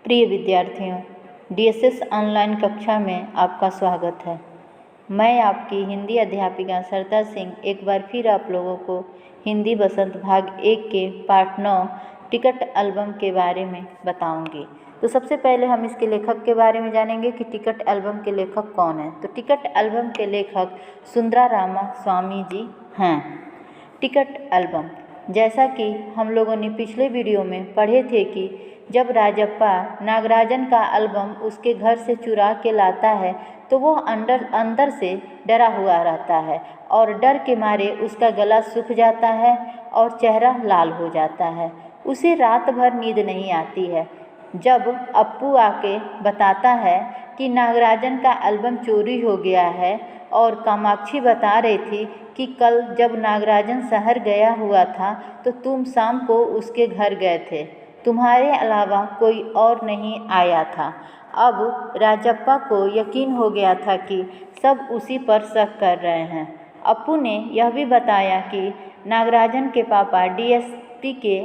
प्रिय विद्यार्थियों, DSS online कक्षा में आपका स्वागत है। मैं आपकी हिंदी अध्यापिका सरता सिंह एक बार फिर आप लोगों को हिंदी बसंत भाग 1 के पाठ 9 टिकट एल्बम के बारे में बताऊंगी। तो सबसे पहले हम इसके लेखक के बारे में जानेंगे कि टिकट एल्बम के लेखक कौन हैं। तो टिकट एल्बम के लेखक सुंदरा रामास्वामी जी हैं। टिकट एल्बम, जैसा कि हम लोगों ने पिछले वीडियो में पढ़े थे कि जब राजप्पा नागराजन का एल्बम उसके घर से चुरा के लाता है तो वो अंदर से डरा हुआ रहता है और डर के मारे उसका गला सूख जाता है और चेहरा लाल हो जाता है। उसे रात भर नींद नहीं आती है। जब अप्पू आके बताता है कि नागराजन का एल्बम चोरी हो गया है और कामाक्षी बता रही थी कि कल जब नागराजन शहर गया हुआ था तो तुम शाम को उसके घर गए थे, तुम्हारे अलावा कोई और नहीं आया था। अब राजप्पा को यकीन हो गया था कि सब उसी पर शक कर रहे हैं। अप्पू ने यह भी बताया कि नागराजन के पापा डीएसपी के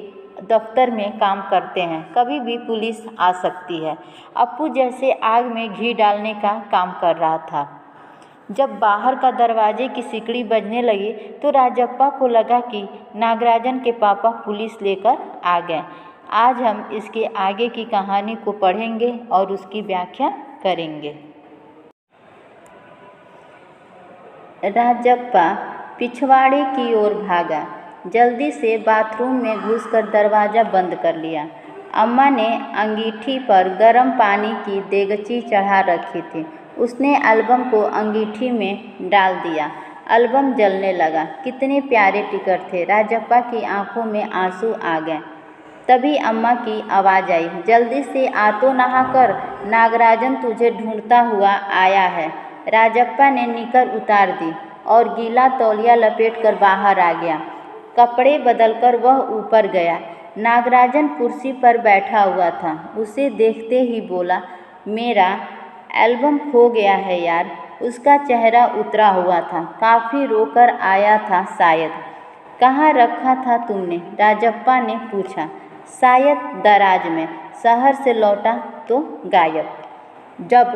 दफ्तर में काम करते हैं, कभी भी पुलिस आ सकती है। अप्पू जैसे आग में घी डालने का काम कर रहा था। जब बाहर का दरवाजे की सिकड़ी बजने लगी तो राजप्पा को लगा कि नागराजन के पापा पुलिस लेकर आ गए। आज हम इसके आगे की कहानी को पढ़ेंगे और उसकी व्याख्या करेंगे। राजप्पा पिछवाड़े की ओर भागा। जल्दी से बाथरूम में घुसकर दरवाज़ा बंद कर लिया। अम्मा ने अंगीठी पर गर्म पानी की देगची चढ़ा रखी थी। उसने एल्बम को अंगीठी में डाल दिया। एल्बम जलने लगा। कितने प्यारे टिकट थे। राजप्पा की आंखों में आंसू आ गए। तभी अम्मा की आवाज़ आई, जल्दी से आ तो नहाकर, नागराजन तुझे ढूंढता हुआ आया है। राजप्पा ने निकर उतार दी और गीला तौलिया लपेटकर बाहर आ गया। कपड़े बदलकर वह ऊपर गया। नागराजन कुर्सी पर बैठा हुआ था। उसे देखते ही बोला, मेरा एल्बम खो गया है यार। उसका चेहरा उतरा हुआ था, काफ़ी रोकर आया था शायद। कहाँ रखा था तुमने? राजप्पा ने पूछा। शायद दराज में, शहर से लौटा तो गायब। जब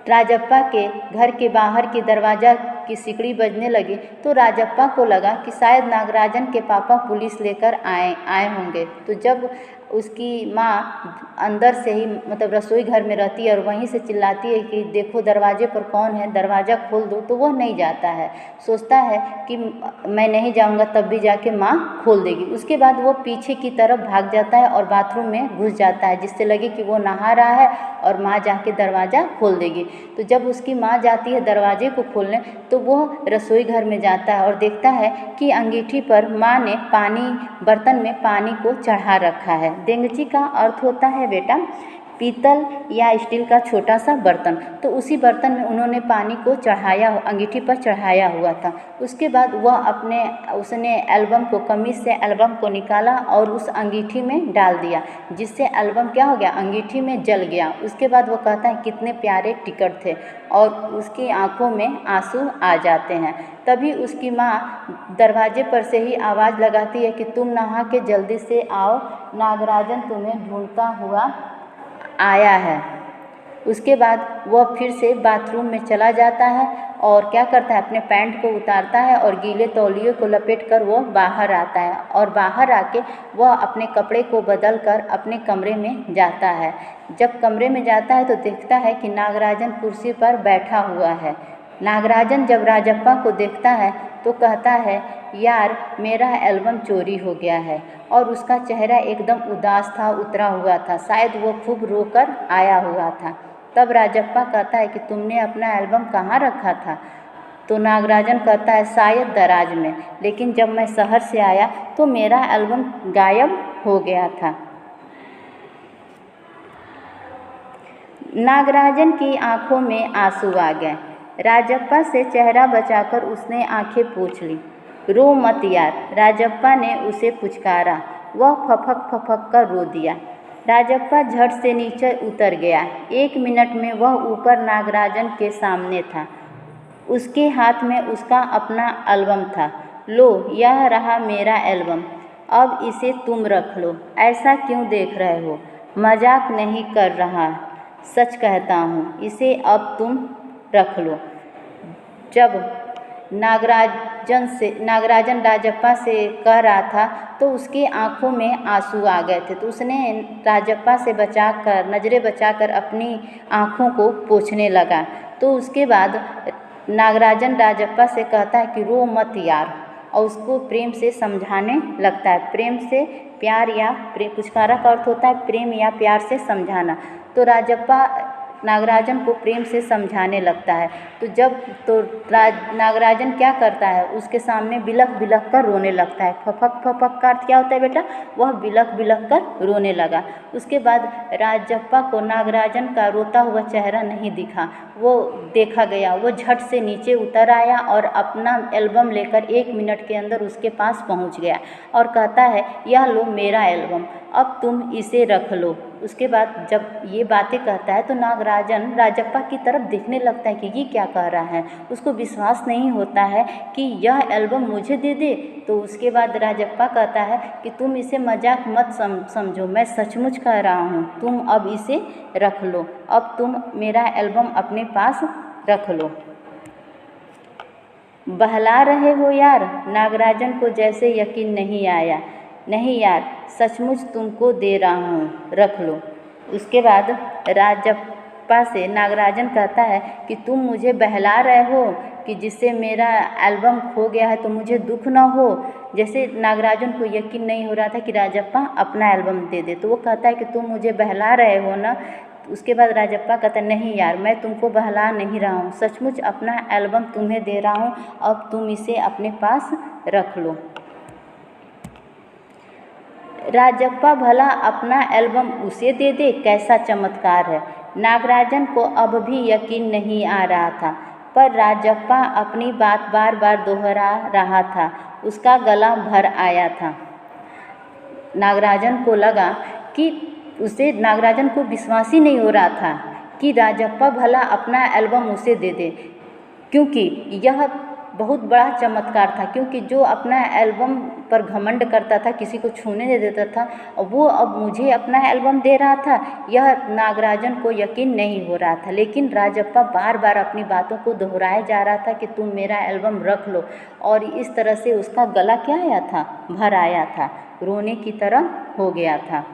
राजप्पा के घर के बाहर की दरवाज़ा की सिकड़ी बजने लगी तो राजप्पा को लगा कि शायद नागराजन के पापा पुलिस लेकर आए होंगे। तो जब उसकी माँ अंदर से ही मतलब रसोई घर में रहती है और वहीं से चिल्लाती है कि देखो दरवाजे पर कौन है, दरवाज़ा खोल दो, तो वह नहीं जाता है। सोचता है कि मैं नहीं जाऊंगा, तब भी जाके माँ खोल देगी। उसके बाद वो पीछे की तरफ भाग जाता है और बाथरूम में घुस जाता है, जिससे लगे कि वो नहा रहा है और माँ जाके दरवाज़ा खोल देगी। तो जब उसकी माँ जाती है दरवाजे को खोलने तो वो रसोई घर में जाता है और देखता है कि अंगीठी पर माँ ने बर्तन में पानी को चढ़ा रखा है। देंगची का अर्थ होता है बेटा पीतल या स्टील का छोटा सा बर्तन। तो उसी बर्तन में उन्होंने पानी को अंगीठी पर चढ़ाया हुआ था। उसके बाद वह उसने एल्बम को कमीज से एल्बम को निकाला और उस अंगीठी में डाल दिया, जिससे एल्बम क्या हो गया, अंगीठी में जल गया। उसके बाद वो कहता है कितने प्यारे टिकट थे और उसकी आंखों में आंसू आ जाते हैं। तभी उसकी माँ दरवाजे पर से ही आवाज़ लगाती है कि तुम नहा के जल्दी से आओ, नागराजन तुम्हें ढूंढता हुआ आया है। उसके बाद वह फिर से बाथरूम में चला जाता है और क्या करता है, अपने पैंट को उतारता है और गीले तौलिए को लपेटकर वो बाहर आता है और बाहर आके वह अपने कपड़े को बदलकर अपने कमरे में जाता है। जब कमरे में जाता है तो देखता है कि नागराजन कुर्सी पर बैठा हुआ है। नागराजन जब राजप्पा को देखता है तो कहता है, यार मेरा एल्बम चोरी हो गया है। और उसका चेहरा एकदम उदास था, उतरा हुआ था, शायद वो खूब रोकर आया हुआ था। तब राजप्पा कहता है कि तुमने अपना एल्बम कहाँ रखा था? तो नागराजन कहता है शायद दराज में, लेकिन जब मैं शहर से आया तो मेरा एल्बम गायब हो गया था। नागराजन की आंखों में आंसू आ गए। राजप्पा से चेहरा बचाकर उसने आंखें पोंछ ली। रो मत यार, राजप्पा ने उसे पुचकारा। वह फपक कर रो दिया। राजप्पा झट से नीचे उतर गया। 1 मिनट में वह ऊपर नागराजन के सामने था। उसके हाथ में उसका अपना एल्बम था। लो, यह रहा मेरा एल्बम, अब इसे तुम रख लो। ऐसा क्यों देख रहे हो? मजाक नहीं कर रहा, सच कहता हूँ, इसे अब तुम रख लो। जब नागराजन राजप्पा से कह रहा था तो उसकी आंखों में आंसू आ गए थे, तो उसने राजप्पा से नज़रें बचाकर अपनी आंखों को पोंछने लगा। तो उसके बाद नागराजन राजप्पा से कहता है कि रो मत यार, और उसको प्रेम से समझाने लगता है। प्रेम से प्यार या पुचकारा का अर्थ होता है प्रेम या प्यार से समझाना। तो राजप्पा नागराजन को प्रेम से समझाने लगता है। तो नागराजन क्या करता है, उसके सामने बिलख बिलख कर रोने लगता है। फपक फपक का अर्थ क्या होता है बेटा, वह बिलख बिलख कर रोने लगा। उसके बाद राजप्पा को नागराजन का रोता हुआ चेहरा नहीं दिखा, वो देखा गया। वो झट से नीचे उतर आया और अपना एल्बम लेकर 1 मिनट के अंदर उसके पास पहुंच गया और कहता है, यह लो मेरा एल्बम, अब तुम इसे रख लो। उसके बाद जब ये बातें कहता है तो नागराजन राजप्पा की तरफ देखने लगता है कि ये क्या कह रहा है। उसको विश्वास नहीं होता है कि यह एल्बम मुझे दे दे। तो उसके बाद राजप्पा कहता है कि तुम इसे मजाक मत समझो, मैं सचमुच कह रहा हूँ, तुम अब इसे रख लो, अब तुम मेरा एल्बम अपने पास रख लो। बहला रहे हो यार, नागराजन को जैसे यकीन नहीं आया। नहीं यार, सचमुच तुमको दे रहा हूँ, रख लो। उसके बाद राजप्पा से नागराजन कहता है कि तुम मुझे बहला रहे हो कि जिससे मेरा एल्बम खो गया है तो मुझे दुख न हो। जैसे नागराजन को यकीन नहीं हो रहा था कि राजप्पा अपना एल्बम दे दे, तो वो कहता है कि तुम मुझे बहला रहे हो ना। उसके बाद राजप्पा कहता है, नहीं यार, मैं तुमको बहला नहीं रहा हूँ, सचमुच अपना एल्बम तुम्हें दे रहा हूँ, अब तुम इसे अपने पास रख लो। राजप्पा भला अपना एल्बम उसे दे दे, कैसा चमत्कार है। नागराजन को अब भी यकीन नहीं आ रहा था, पर राजप्पा अपनी बात बार बार दोहरा रहा था। उसका गला भर आया था। नागराजन को विश्वास ही नहीं हो रहा था कि राजप्पा भला अपना एल्बम उसे दे दे, क्योंकि यह बहुत बड़ा चमत्कार था। क्योंकि जो अपना एल्बम पर घमंड करता था, किसी को छूने नहीं देता था, और वो अब मुझे अपना एल्बम दे रहा था, यह नागराजन को यकीन नहीं हो रहा था। लेकिन राजप्पा बार बार अपनी बातों को दोहराया जा रहा था कि तुम मेरा एल्बम रख लो, और इस तरह से उसका गला क्या आया था, भर आया था, रोने की तरह हो गया था।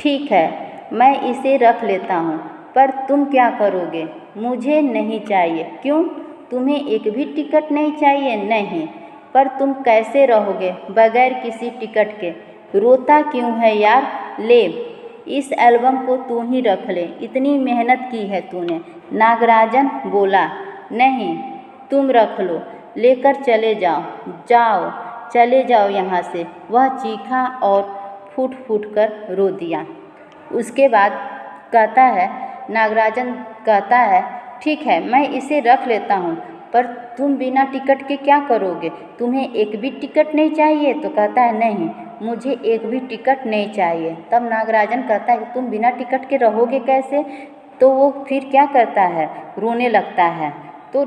ठीक है, मैं इसे रख लेता हूँ, पर तुम क्या करोगे? मुझे नहीं चाहिए। क्यों, तुम्हें एक भी टिकट नहीं चाहिए? नहीं। पर तुम कैसे रहोगे बगैर किसी टिकट के? रोता क्यों है यार? ले, इस एल्बम को तू ही रख ले, इतनी मेहनत की है तूने। नागराजन बोला, नहीं, तुम रख लो, लेकर चले जाओ, जाओ, चले जाओ यहाँ से। वह चीखा और फूट फूट कर रो दिया। उसके बाद नागराजन कहता है, ठीक है, मैं इसे रख लेता हूँ, पर तुम बिना टिकट के क्या करोगे? तुम्हें एक भी टिकट नहीं चाहिए? तो कहता है, नहीं, मुझे एक भी टिकट नहीं चाहिए। तब नागराजन कहता है कि तुम बिना टिकट के रहोगे कैसे? तो वो फिर क्या करता है, रोने लगता है। तो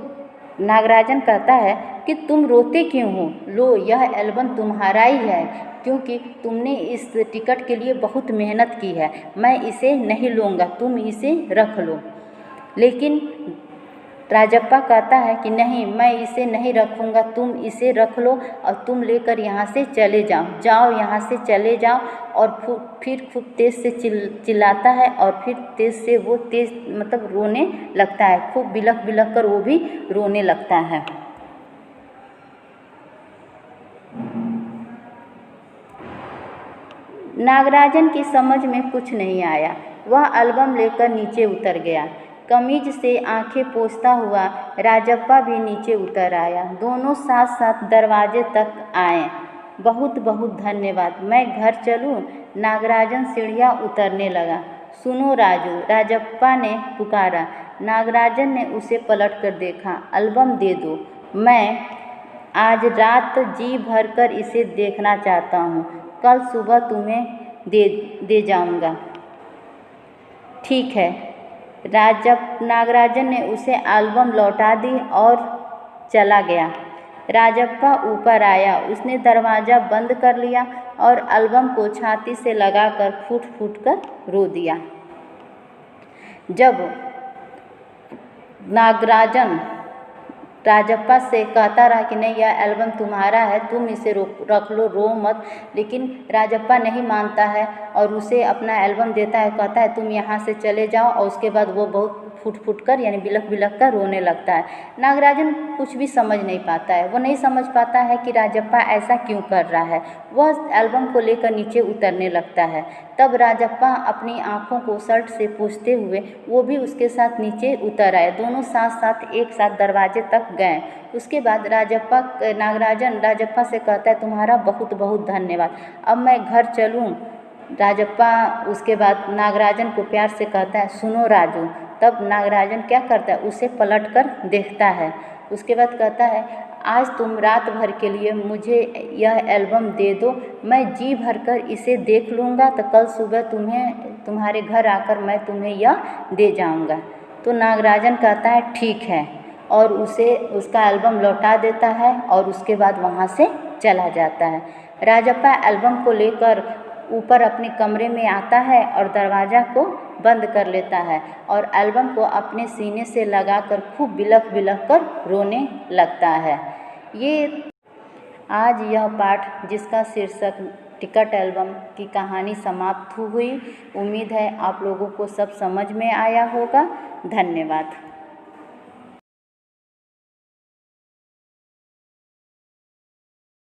नागराजन कहता है कि तुम रोते क्यों हो? लो, यह एल्बम तुम्हारा ही है, क्योंकि तुमने इस टिकट के लिए बहुत मेहनत की है। मैं इसे नहीं लूँगा, तुम इसे रख लो। लेकिन राजप्पा कहता है कि नहीं, मैं इसे नहीं रखूँगा, तुम इसे रख लो और तुम लेकर यहाँ से चले जाओ, जाओ यहाँ से चले जाओ। और फिर खूब तेज़ से चिल्लाता है, और फिर तेज़ मतलब रोने लगता है, खूब बिलख बिलख कर वो भी रोने लगता है। नागराजन की समझ में कुछ नहीं आया। वह एल्बम लेकर नीचे उतर गया। कमीज से आंखें पोंछता हुआ राजप्पा भी नीचे उतर आया। दोनों साथ साथ दरवाजे तक आए। बहुत बहुत धन्यवाद, मैं घर चलूं? नागराजन सीढ़ियाँ उतरने लगा। सुनो राजू, राजप्पा ने पुकारा। नागराजन ने उसे पलट कर देखा। एल्बम दे दो, मैं आज रात जी भरकर इसे देखना चाहता हूँ, कल सुबह तुम्हें दे जाऊँगा। ठीक है, नागराजन ने उसे एल्बम लौटा दी और चला गया। राजप्पा ऊपर आया, उसने दरवाज़ा बंद कर लिया और एल्बम को छाती से लगाकर फूट फूट कर रो दिया। जब नागराजन राजप्पा से कहता रहा कि नहीं, यह एल्बम तुम्हारा है, तुम इसे रख लो, रो मत, लेकिन राजप्पा नहीं मानता है और उसे अपना एल्बम देता है, कहता है तुम यहाँ से चले जाओ। और उसके बाद वो बहुत फूट फूट कर यानी बिलख बिलख कर रोने लगता है। नागराजन कुछ भी समझ नहीं पाता है, वो नहीं समझ पाता है कि राजप्पा ऐसा क्यों कर रहा है। वह एल्बम को लेकर नीचे उतरने लगता है। तब राजप्पा अपनी आँखों को शर्ट से पोंछते हुए वो भी उसके साथ नीचे उतर आए। दोनों साथ साथ एक साथ दरवाजे तक गए। उसके बाद नागराजन राजप्पा से कहता है तुम्हारा बहुत बहुत धन्यवाद, अब मैं घर चलूँ। राजप्पा उसके बाद नागराजन को प्यार से कहता है सुनो राजू। तब नागराजन क्या करता है, उसे पलट कर देखता है। उसके बाद कहता है आज तुम रात भर के लिए मुझे यह एल्बम दे दो, मैं जी भर कर इसे देख लूँगा, तो कल सुबह तुम्हारे घर आकर मैं तुम्हें यह दे जाऊँगा। तो नागराजन कहता है ठीक है और उसे उसका एल्बम लौटा देता है और उसके बाद वहाँ से चला जाता है। राजप्पा एल्बम को लेकर ऊपर अपने कमरे में आता है और दरवाज़ा को बंद कर लेता है और एल्बम को अपने सीने से लगाकर खूब बिलख बिलख कर रोने लगता है। ये आज यह पाठ जिसका शीर्षक टिकट एल्बम की कहानी समाप्त हुई। उम्मीद है आप लोगों को सब समझ में आया होगा। धन्यवाद।